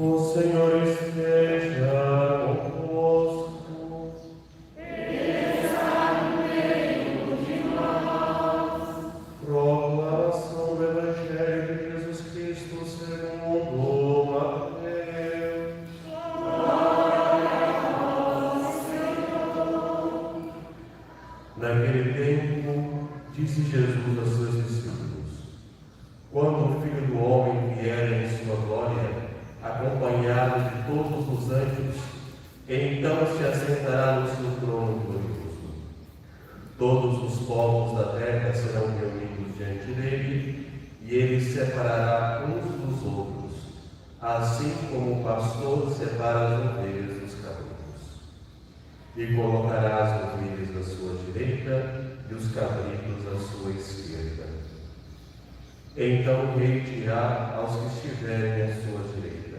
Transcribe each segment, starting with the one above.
O Senhor esteja convosco. Ele está no meio de nós. Proclamação do Evangelho de Jesus Cristo segundo Mateus. Glória a vós, Senhor. Naquele tempo, disse Jesus aos seus discípulos: quando o Filho do Homem vier em sua glória, acompanhado de todos os anjos, então se assentará no seu trono glorioso. Todos os povos da terra serão reunidos diante dele, e ele separará uns dos outros, assim como o pastor separa as ovelhas dos cabritos. E colocará as ovelhas à sua direita e os cabritos à sua esquerda. Então o rei dirá aos que estiverem à sua direita: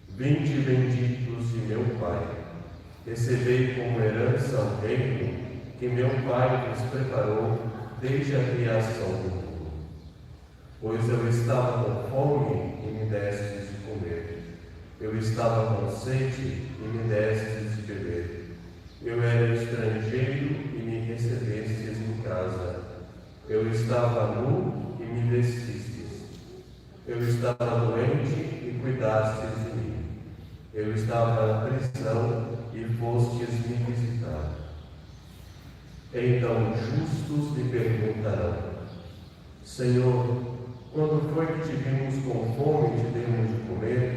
vinde benditos de meu Pai, recebei como herança o reino que meu Pai vos preparou desde a criação do mundo. Pois eu estava com fome e me destes de comer, eu estava com sede e me destes de beber, eu era estrangeiro e me recebestes em casa, eu estava nu e me vestistes, eu estava doente e cuidastes de mim, eu estava na prisão e fostes me visitar. Então os justos lhe perguntarão: Senhor, quando foi que te vimos com fome e te demos de comer,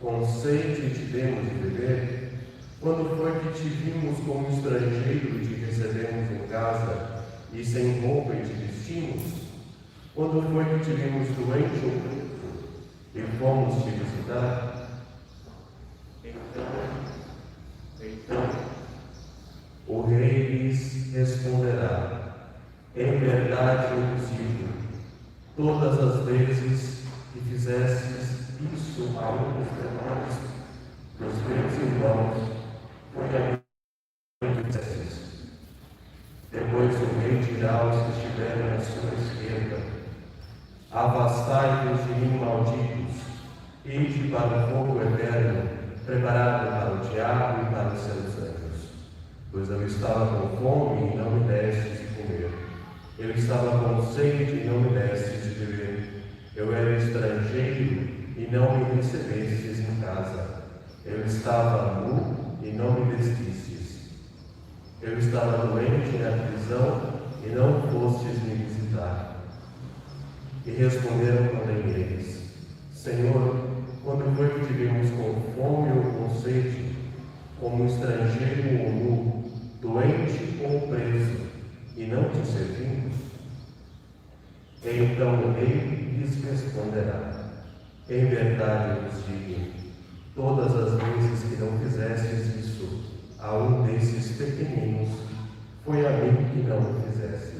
com sede e te demos de beber? Quando foi que te vimos como estrangeiro e te recebemos em casa, e sem roupa e te vestimos? Quando foi que te vimos doente ou preso, e fomos te visitar? Então, o rei lhes responderá: em verdade eu vos digo, todas as vezes que fizestes isso a um dos menores dos meus irmãos, foi a mim que fizestes. Depois o rei dirá aos que estiverem à sua esquerda: afastai-vos de mim, malditos, ide para o fogo eterno, preparado para o diabo e para os seus anjos. Pois eu estava com fome e não me destes de comer, eu estava com sede e não me destes de beber, eu era estrangeiro e não me recebestes em casa, eu estava nu e não me vestistes, eu estava doente na prisão e não fostes me visitar. E responderam também eles: Senhor, quando foi que te vimos com fome ou com sede, como estrangeiro ou nu, doente ou preso, e não te servimos? Então o rei lhes responderá: em verdade eu vos digo, todas as vezes que não fizestes isso a um desses pequeninos, foi a mim que não o fizestes.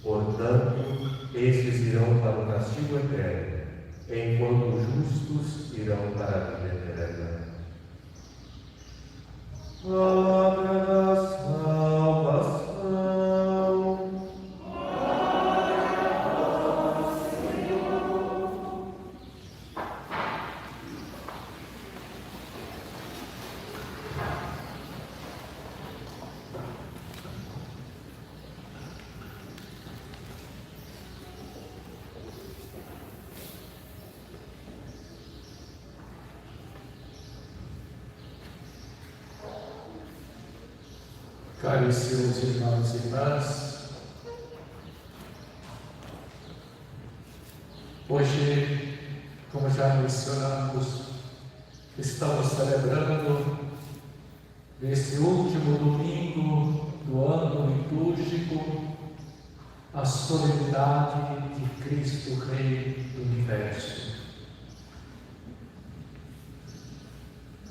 Portanto, estes irão para o castigo eterno, enquanto os justos irão para a vida eterna. Palavra da salvação. Caríssimos irmãos e irmãs, hoje, como já mencionamos, estamos celebrando, nesse último domingo do ano litúrgico, a solenidade de Cristo Rei do Universo.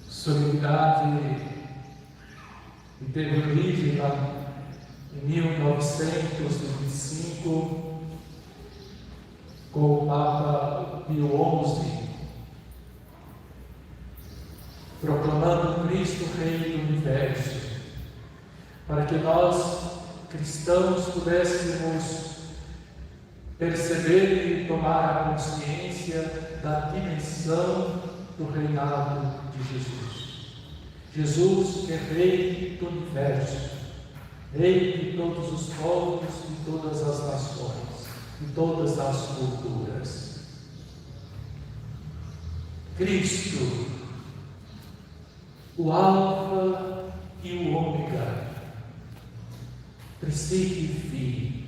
Solenidade que teve origem em 1925, com o Papa Pio XI, proclamando Cristo Rei do Universo, para que nós, cristãos, pudéssemos perceber e tomar a consciência da dimensão do reinado de Jesus. Jesus é Rei do universo, Rei de todos os povos, de todas as nações, de todas as culturas. Cristo, o Alfa e o Ômega, princípio e fim,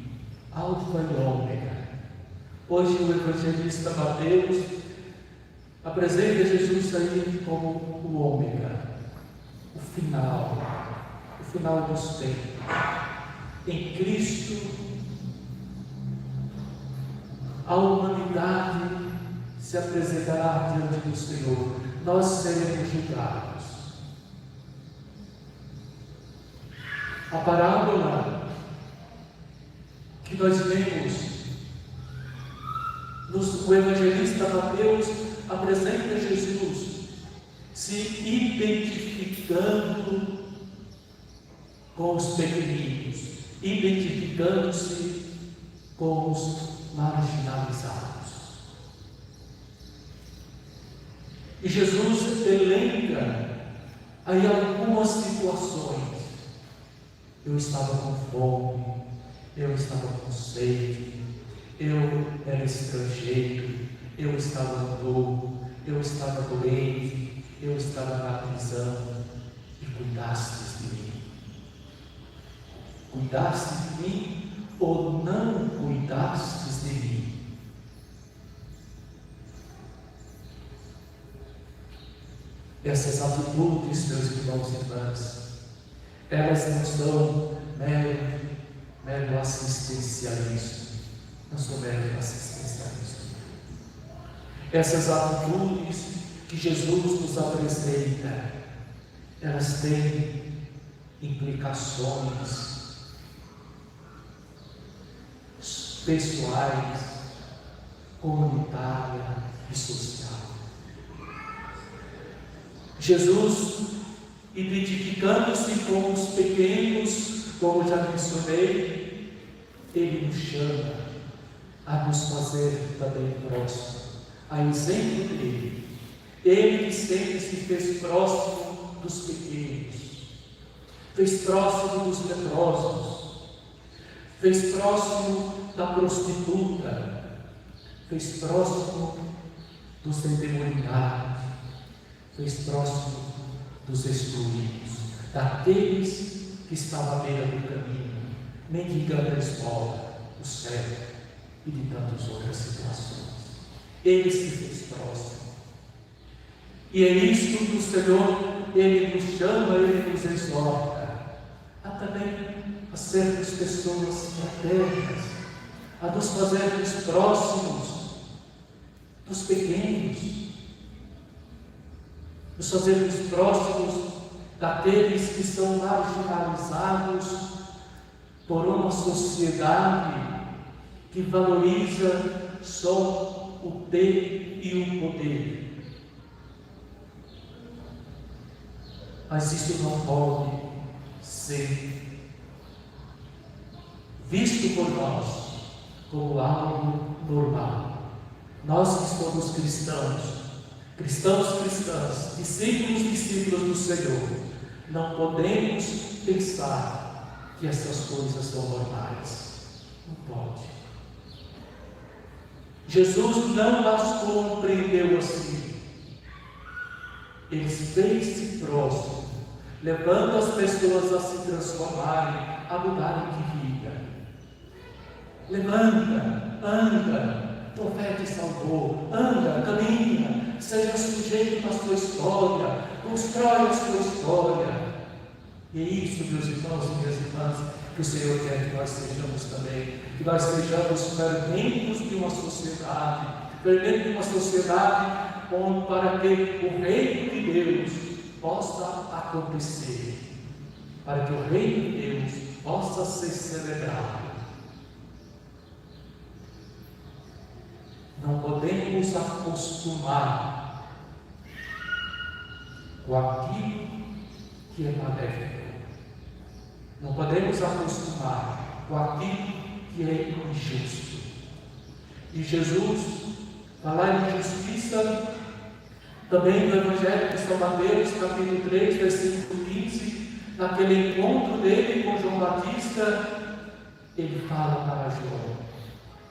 Alfa e Ômega. Hoje o evangelista Mateus apresenta Jesus aí como o Ômega, o final dos tempos. Em Cristo, a humanidade se apresentará diante do Senhor. Nós seremos julgados. A parábola que nós lemos, o evangelista Mateus apresenta Jesus se identificando com os pequeninos, identificando-se com os marginalizados. E Jesus elenca aí algumas situações. Eu estava com fome, eu estava com sede, eu era estrangeiro, eu estava nu, eu estava doente, eu estava na prisão, e cuidastes de mim. Cuidastes de mim ou não cuidastes de mim? Essas atitudes, meus irmãos e irmãs, elas não são mero assistencialismo, não são mero assistencialismo. Essas atitudes que Jesus nos apresenta, elas têm implicações pessoais, comunitárias e sociais. Jesus, identificando-se com os pequenos, como já mencionei, Ele nos chama a nos fazer também próximos, a exemplo dele. Ele que sempre se fez próximo dos pequenos, fez próximo dos leprosos, fez próximo da prostituta, fez próximo dos endemoniados, fez próximo dos excluídos, daqueles que estavam à beira do caminho, mendigando a esmola, o céu e de tantas outras situações. Ele se fez próximo. E é isso que o Senhor, Ele nos chama, Ele nos exorta a também a sermos pessoas fraternas, a nos fazermos próximos dos pequenos, nos fazermos próximos daqueles que são marginalizados por uma sociedade que valoriza só o ter e o poder. Mas isso não pode ser visto por nós como algo normal. Nós que somos cristãs, discípulos do Senhor, não podemos pensar que essas coisas são normais. Não pode. Jesus não as compreendeu assim. Ele fez-se próximo, levando as pessoas a se transformarem, a mudarem de vida. Levanta, anda, tua fé te salvou, anda, caminha, seja sujeito à sua história, constrói a sua história. E é isso, meus irmãos e minhas irmãs, que o Senhor quer que nós sejamos também, que nós sejamos fermentos de uma sociedade, onde para que o reino de Deus possa acontecer, para que o reino de Deus possa ser celebrado. Não podemos acostumar com aquilo que é maléfico. Não podemos acostumar com aquilo que é injusto. E Jesus, falar em justiça, também no Evangelho de São Mateus, capítulo 3, versículo 15, naquele encontro dele com João Batista, ele fala para João: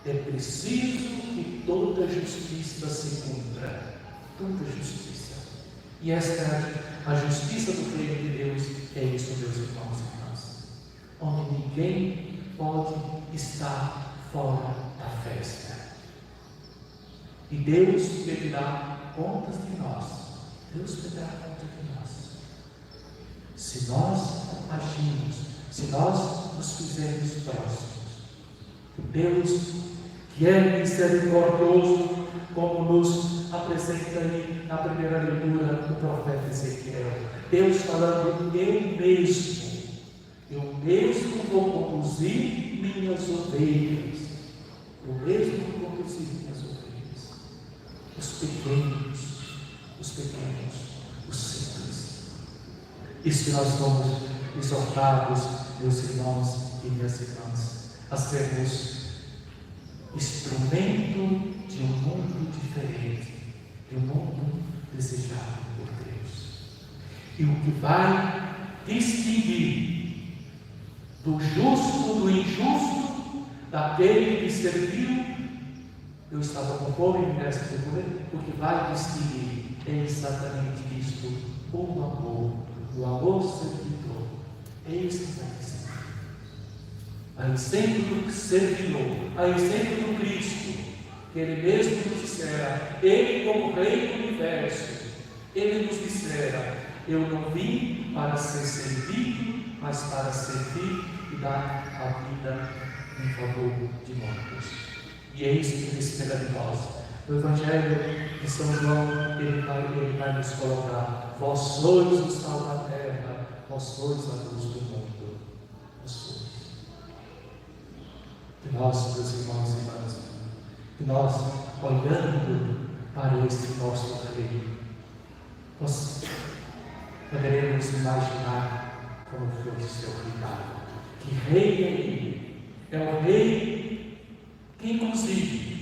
é preciso que toda justiça se cumpra. Toda justiça. E esta é a justiça do reino de Deus, é isso, meus irmãos e irmãs. Onde ninguém pode estar fora da festa. E Deus pedirá contas de nós. Deus pedirá contas de nós. Se nós agimos, se nós nos fizermos próximos. Deus, que é misericordioso, como nos apresenta aí na primeira leitura do profeta Ezequiel. Deus falando: eu mesmo vou conduzir minhas ovelhas. Eu mesmo vou conduzir minhas ovelhas. Os pequenos, os simples. Isso que nós somos exortados, meus irmãos e minhas irmãs, a sermos instrumento de um mundo diferente, de um mundo desejado por Deus. E o que vai distinguir do justo do injusto, daquele que serviu, eu estava com fome e me desse de comer, o que vai distinguir é exatamente isto: o amor servidor. É isso que vai distinguir. A exemplo do servidor, a exemplo do Cristo, que Ele mesmo nos dissera, Ele como Rei do Universo, Ele nos dissera: eu não vim para ser servido, mas para servir e dar a vida em favor de muitos. E é isso que Ele espera de nós. No Evangelho de São João, Ele vai nos colocar: vós sois o sal da terra, vós sois a luz do mundo. Vós sois. Que nós, meus irmãos e irmãs, que nós, olhando para este nosso Rei, nós poderemos imaginar como foi o seu reinado. Que Rei é Ele? É o Rei que, inclusive,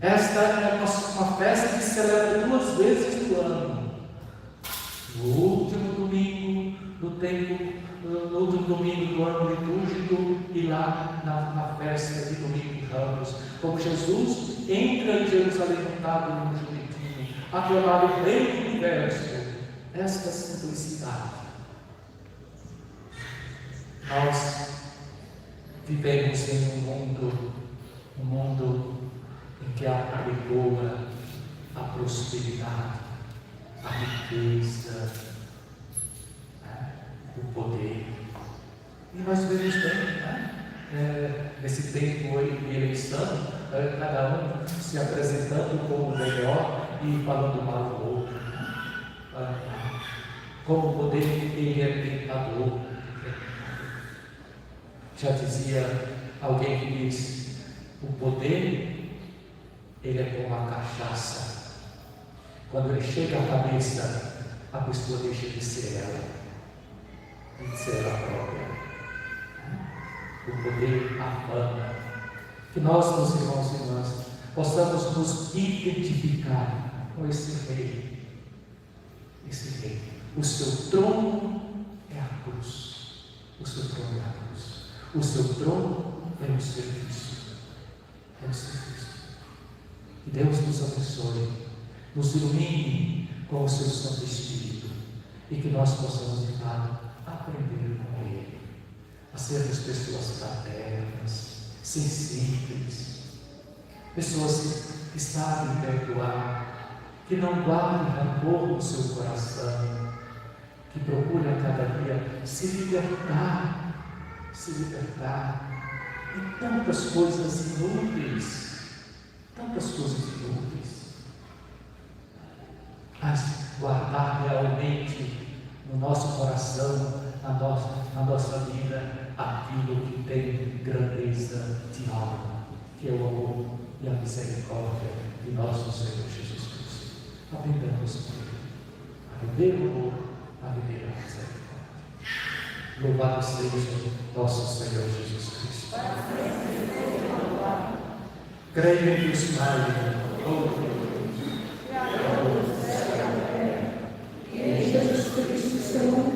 esta é uma festa que se celebra 2 vezes no ano. No último domingo do tempo, no último domingo do ano litúrgico, e lá na festa de Domingo de Ramos, como Jesus entra em Jerusalém montado no jumentinho, aclamado Rei do Universo. Esta simplicidade. Nós vivemos em um mundo em que há a rigor, a prosperidade, a riqueza, o poder. E nós vemos bem, nesse tempo de eleição, cada um se apresentando como o melhor e falando mal do outro. Como o poder ele é tentador. Já dizia alguém que diz: o poder ele é como a cachaça. Quando ele chega à cabeça, a pessoa deixa de ser ela, de ser ela própria. O poder afana. Que nós, meus irmãos e irmãs, possamos nos identificar com esse Rei. Esse Rei. O seu trono é a cruz. O seu trono é a cruz. O seu trono é o serviço. É o serviço. Que Deus nos abençoe, nos ilumine com o seu Santo Espírito e que nós possamos, de fato, aprender com Ele a sermos pessoas fraternas, sensíveis, pessoas que sabem perdoar, que não guardem rancor no seu coração, que procurem a cada dia se libertar de tantas coisas inúteis, mas guardar realmente no nosso coração, na nossa vida, aquilo que tem grandeza de alma, que é o amor e a misericórdia de nosso Senhor Jesus Cristo. Aprendamos com Ele a viver o amor, a viver a misericórdia. Louvado seja nosso Senhor Jesus Cristo. Creio em Deus Pai, e em Jesus Cristo, seu